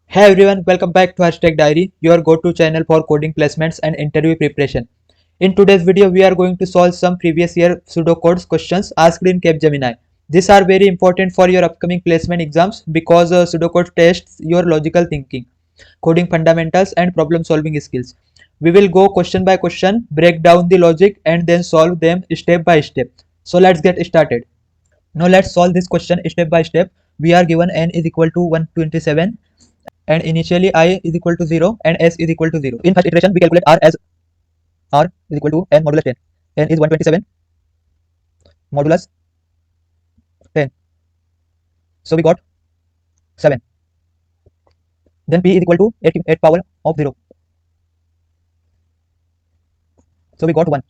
Hey everyone, welcome back to HarshTechDiary, your go-to channel for coding placements and interview preparation. In today's video, we are going to solve some previous year pseudocode questions asked in Capgemini. These are very important for your upcoming placement exams because pseudocode tests your logical thinking, coding fundamentals, and problem-solving skills. We will go question by question, break down the logic, and then solve them step by step. So let's get started. Now let's solve this question step by step. We are given n is equal to 127 and initially I is equal to 0 and s is equal to 0. In first iteration, we calculate r as r is equal to n modulus 10. N is 127 modulus 10. So we got 7. Then p is equal to 8 power of 0. So we got 1.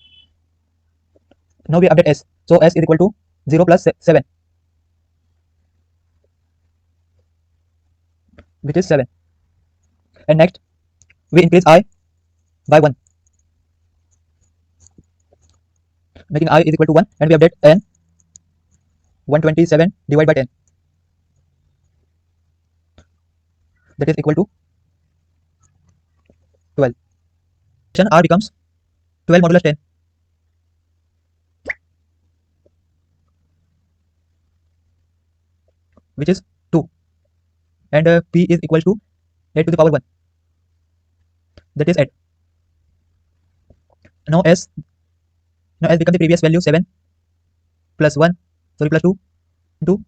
Now we update s. So s is equal to 0 plus 7, which is 7. And next, we increase I by 1, making I is equal to 1, and we update n 127 divided by 10. That is equal to 12. R becomes 12 modulus 10, which is 2. And p is equal to 8 to the power 1. That is 8. Now s become the previous value 7 plus 1, sorry, plus 2 into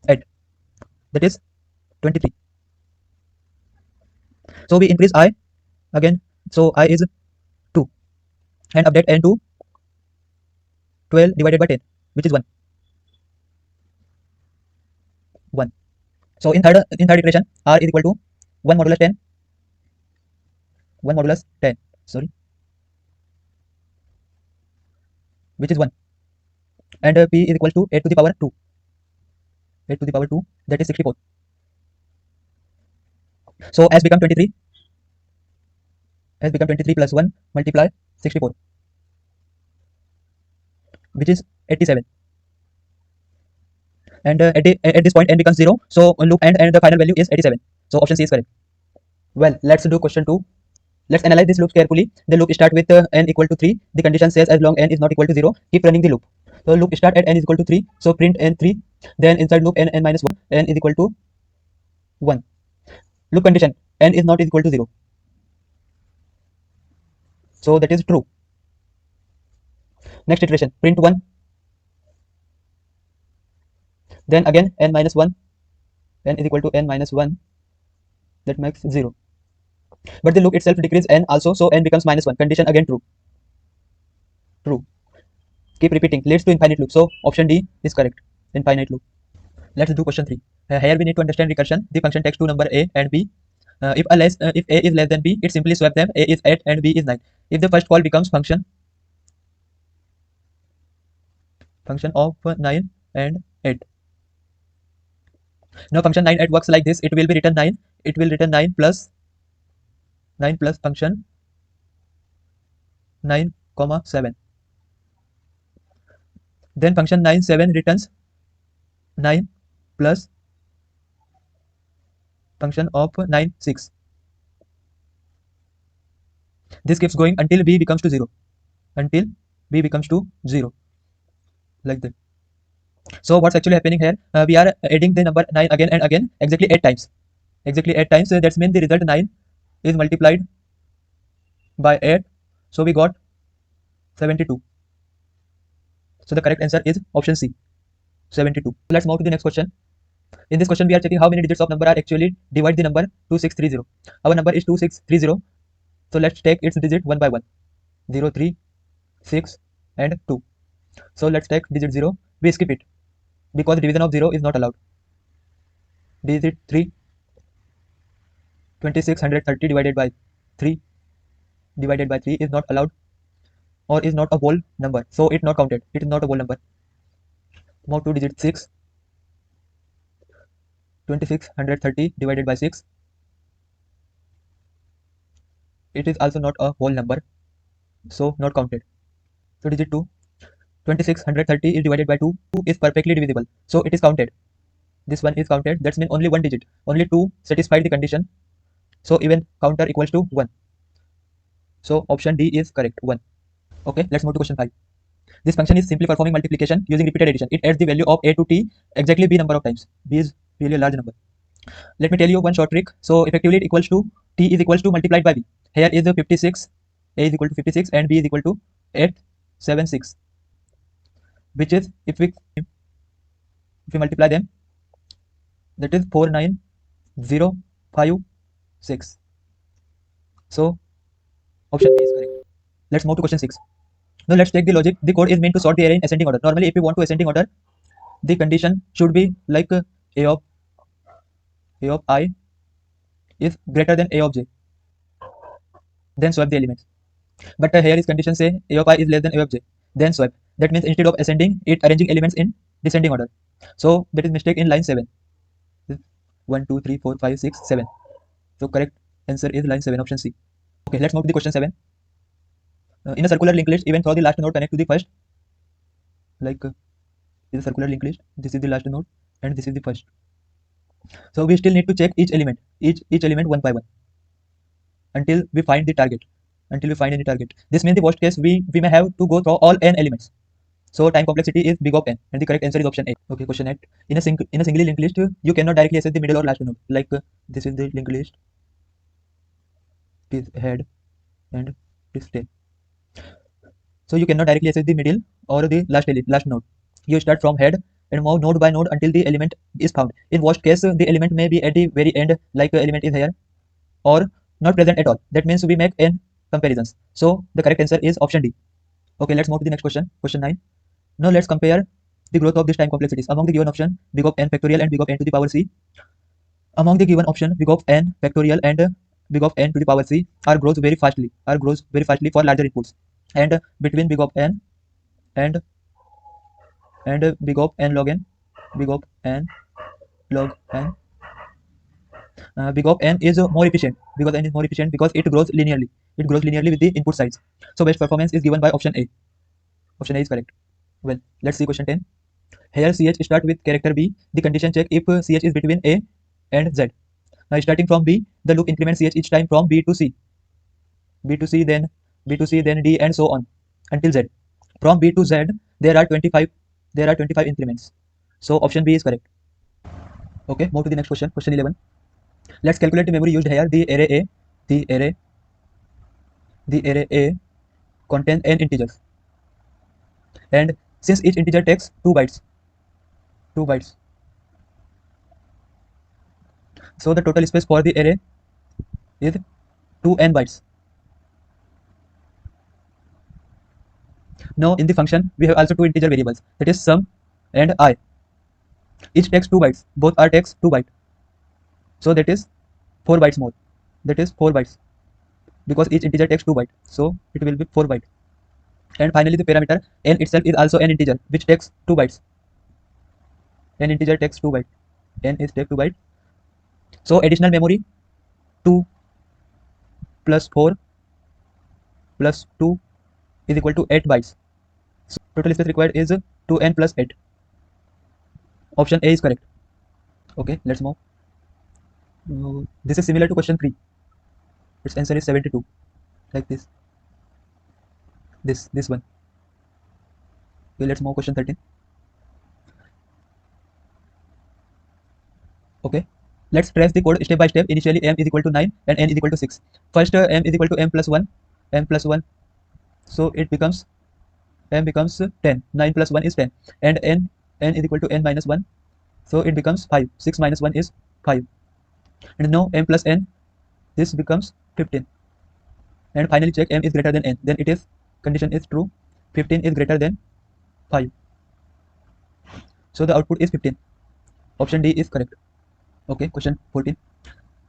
8. That is 23. So we increase I again. So I is 2 and update n to 12 divided by 10, which is 1. 1. So in third iteration, R is equal to 1 modulus 10. 1 modulus 10. Sorry. Which is 1. And P is equal to 8 to the power 2. 8 to the power 2. That is 64. So S become 23. S become 23 plus 1 multiply 64. Which is 87. And at this point n becomes 0. So loop and the final value is 87. So option C is correct. Well, let's do question 2. Let's analyze this loop carefully. The loop start with n equal to 3. The condition says as long n is not equal to 0, keep running the loop. So loop start at n is equal to 3. So print n 3. Then inside loop n minus 1. N is equal to 1. Loop condition n is not equal to 0. So that is true. Next iteration, print 1. Then again n minus 1. N is equal to n minus 1. That makes 0. But the loop itself decreases n also, so n becomes minus 1. Condition again true. True. Keep repeating, leads to infinite loop. So option D is correct. Infinite loop. Let's do question 3. Here we need to understand recursion. The function takes two number a and b. If a is less than b, it simply swap them. A is 8 and b is 9. If the first call becomes function of 9 and 8. Now function 9 8 works like this. It will be written 9. It will return 9 plus function 9 comma 7. Then function 9 7 returns 9 plus function of 9 6. This keeps going until b becomes to 0. Until b becomes to 0. Like that. So what's actually happening here? We are adding the number 9 again and again, exactly 8 times. Exactly 8 times. That means the result 9 is multiplied by 8. So we got 72. So the correct answer is option C, 72. Let's move to the next question. In this question, we are checking how many digits of number are actually divide the number 2630. Our number is 2630. So let's take its digit one by one. 0, 3, 6 and 2. So let's take digit 0. We skip it because division of 0 is not allowed. Digit 3, 2630 divided by 3 is not allowed or is not a whole number. So it's not counted. It is not a whole number. Move to digit 6. 2630 divided by 6. It is also not a whole number. So not counted. So digit 2. 2630 is divided by 2 is perfectly divisible. So it is counted. this one is counted. That means only one digit, only 2 satisfied the condition. So even counter equals to 1. So option D is correct, 1. Okay, let's move to question 5. This function is simply performing multiplication using repeated addition. It adds the value of a to t exactly b number of times. B is really a large number. Let me tell you one short trick. So effectively it equals to t is equals to multiplied by b. Here is 56, a is equal to 56 and b is equal to 876, which is if we multiply them, that is 49056. So option B is correct. Let's move to question 6. Now let's take the logic. The code is meant to sort the array in ascending order. Normally if we want to ascending order, the condition should be like a of I is greater than a of j, then swap the elements. But here is condition say a of I is less than a of j, then swap. That means instead of ascending, it arranging elements in descending order. So that is mistake in line 7. 1, 2, 3, 4, 5, 6, 7. So correct answer is line 7, option C. Okay, let's move to the question 7. In a circular linked list, even though the last node connect to the first, like is a circular linked list. This is the last node and this is the first. So we still need to check each element one by one until we find the target. Until we find any target. This means the worst case we may have to go through all n elements. So time complexity is big of n, and the correct answer is option A. Okay, question 8. In a singly linked list, you cannot directly access the middle or last node. Like this is the linked list. It is head and this tail. So you cannot directly access the middle or the last node. You start from head and move node by node until the element is found. In worst case, the element may be at the very end, like element is here, or not present at all. That means we make n comparisons. So the correct answer is option D. Okay, let's move to the next question. Question 9. Now let's compare the growth of this time complexities. Among the given option, big of n factorial and big of n to the power c. Among the given option, big of n factorial and big of n to the power c grows very fastly for larger inputs. And between big of n and big of n log n, big of n log n, big of n is more efficient because n is more efficient because it grows linearly. It grows linearly with the input size. So best performance is given by option A. Option A is correct. Well, let's see question 10. Here ch start with character b. The condition check if ch is between a and z. Now starting from b, the loop increments ch each time from b to c, then d, and so on until z. From b to z, there are 25 increments. So option B is correct. Okay, move to the next question. Question 11. Let's calculate the memory used here. The array A contains n integers, and since each integer takes 2 bytes, so the total space for the array is 2n bytes. Now in the function we have also 2 integer variables, that is sum and I. Each takes 2 bytes. Both are takes 2 bytes. So that is 4 bytes more. That is 4 bytes. Because each integer takes 2 bytes. So it will be 4 bytes. And finally the parameter n itself is also an integer which takes 2 bytes. N integer takes 2 bytes. N is take 2 bytes. So additional memory 2 plus 4 plus 2 is equal to 8 bytes. So total space required is 2n plus 8. Option A is correct. Okay, let's move. This is similar to question 3. Its answer is 72. Like this. This one. Okay, let's move question 13. Okay, let's trace the code step by step. Initially m is equal to 9 and n is equal to 6. First m is equal to m plus 1. So it becomes m becomes 10. 9 plus 1 is 10. And n is equal to n minus 1. So it becomes 5. 6 minus 1 is 5. And now m plus n, this becomes 15. And finally check m is greater than n. Then it is condition is true. 15 is greater than 5. So the output is 15. Option D is correct. Okay, question 14.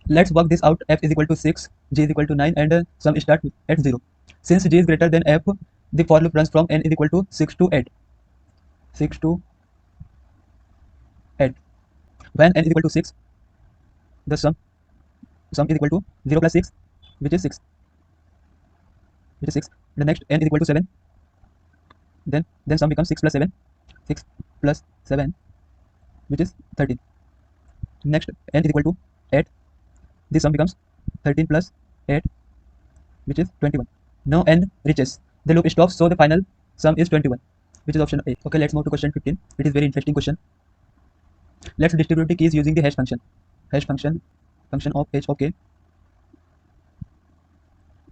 Let's work this out. F is equal to 6, g is equal to 9, and sum start at 0. Since g is greater than f, the for loop runs from n is equal to 6 to 8. 6 to 8. When n is equal to 6, the sum is equal to 0 plus 6, which is 6. The next n is equal to 7. Then sum becomes 6 plus 7. 6 plus 7, which is 13. Next, n is equal to 8. This sum becomes 13 plus 8, which is 21. Now n reaches. The loop stops, so the final sum is 21, which is option A. Okay, let's move to question 15. It is very interesting question. Let's distribute the keys using the hash function. Hash function of h of k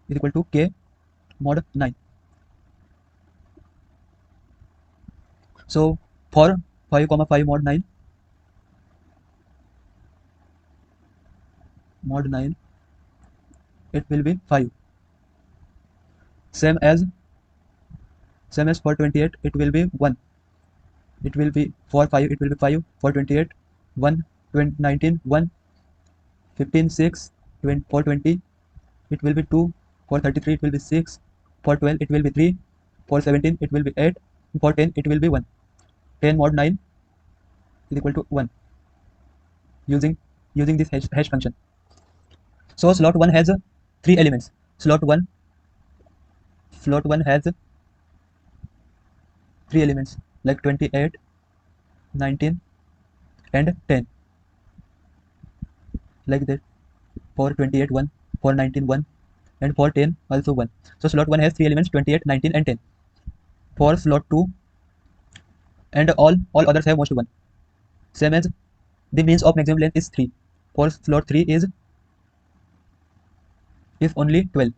is equal to k mod 9. So for 5 comma 5 mod 9 it will be 5. Same as for 28 it will be 1. It will be for 5 it will be 5, for 28 1, 20, 19 1, 15 6, 20, for 20 it will be 2, for 33 it will be 6, for 12 it will be 3, for 17 it will be 8, for 10 it will be 1. 10 mod 9 is equal to 1 using this hash function. So slot 1 has 3 elements. Slot 1 has 3 elements like 28, 19 and 10, like that. For 28 1, for 19 1, and for 10 also 1. So slot 1 has 3 elements 28, 19 and 10. For slot 2 and all others have most 1. Same as the means of maximum length is 3. For slot 3 is only 12.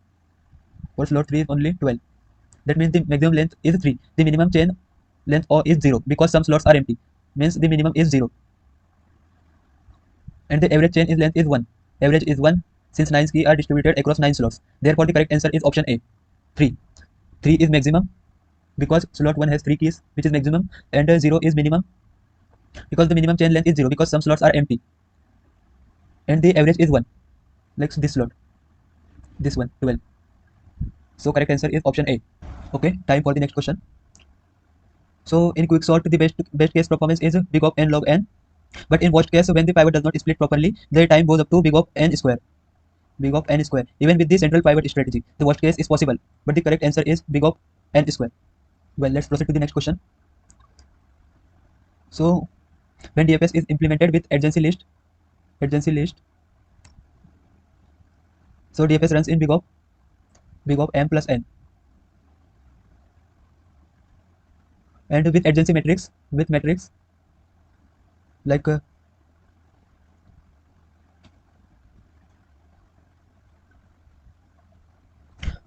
For slot 3 is only 12. That means the maximum length is 3. The minimum chain length is 0 because some slots are empty. Means the minimum is 0. And the average chain length is 1. Average is 1 since 9 keys are distributed across 9 slots. Therefore the correct answer is option A, 3. 3 is maximum because slot 1 has 3 keys, which is maximum, and 0 is minimum because the minimum chain length is 0 because some slots are empty. And the average is 1, like this slot, this one, 12. So correct answer is option A. Okay, time for the next question. So in quicksort, the best case performance is big of n log n. But in worst case, when the pivot does not split properly, the time goes up to big of n square. Big of n square. Even with the central pivot strategy, the worst case is possible. But the correct answer is big of n square. Well, let's proceed to the next question. So when DFS is implemented with adjacency list, so DFS runs in big of m plus n. And with adjacency matrix, like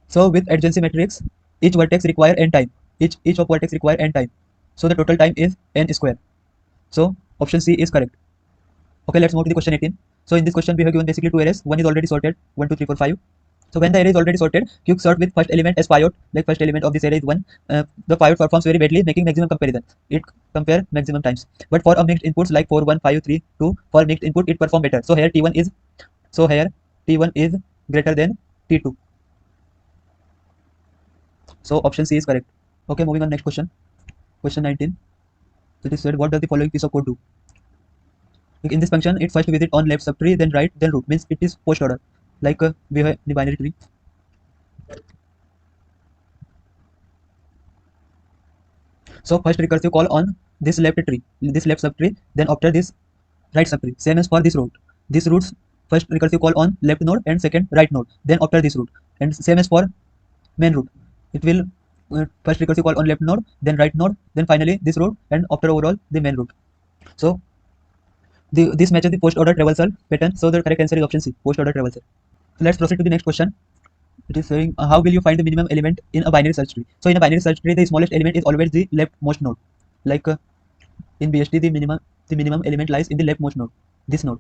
so with adjacency matrix, each vertex require n time. Each of vertex require n time. So the total time is n square. So option C is correct. Okay, let's move to the question 18. So in this question we have given basically 2 arrays. One is already sorted, 1 2 3 4 5. So when the array is already sorted, quick sort with first element as pivot, like first element of this array is 1. The pivot performs very badly, making maximum comparison. It compare maximum times. But for a mixed inputs like 4 1 5 3 2, for mixed input it perform better. So here T1 is greater than T2. So option C is correct. Okay, moving on next question. Question 19. It is said, what does the following piece of code do? Like in this function, it first visit on left subtree, then right, then root. Means it is post order. Like we have the binary tree. So first recursive call on this left subtree, then after this right subtree. Same as for this root. This root's first recursive call on left node and second right node, then after this root. And same as for main root. It will first recursive call on left node, then right node, then finally this root, and after overall the main root. So this matches the post order traversal pattern. So the correct answer is option C, post order traversal. So let's proceed to the next question. It is saying how will you find the minimum element in a binary search tree? So in a binary search tree, the smallest element is always the leftmost node. Like in BST, the minimum element lies in the leftmost node, this node.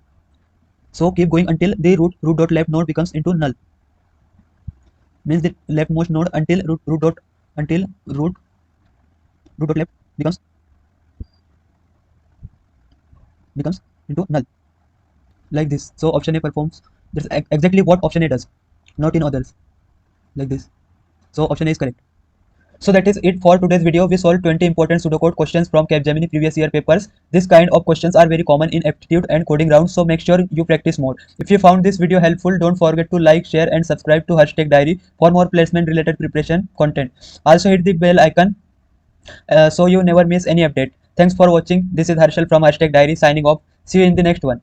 So keep going until the root dot left node becomes into null. Means the leftmost node until root dot left becomes into null, like this. So option A performs that's exactly what option A does, not in others, like this. So option A is correct. So that is it for today's video. We solved 20 important pseudocode questions from Capgemini previous year papers. This kind of questions are very common in aptitude and coding rounds, so make sure you practice more. If you found this video helpful, don't forget to like, share and subscribe to HarshTechDiary for more placement related preparation content. Also hit the bell icon so you never miss any update. Thanks for watching. This is Harshal from HarshTechDiary signing off. See you in the next one.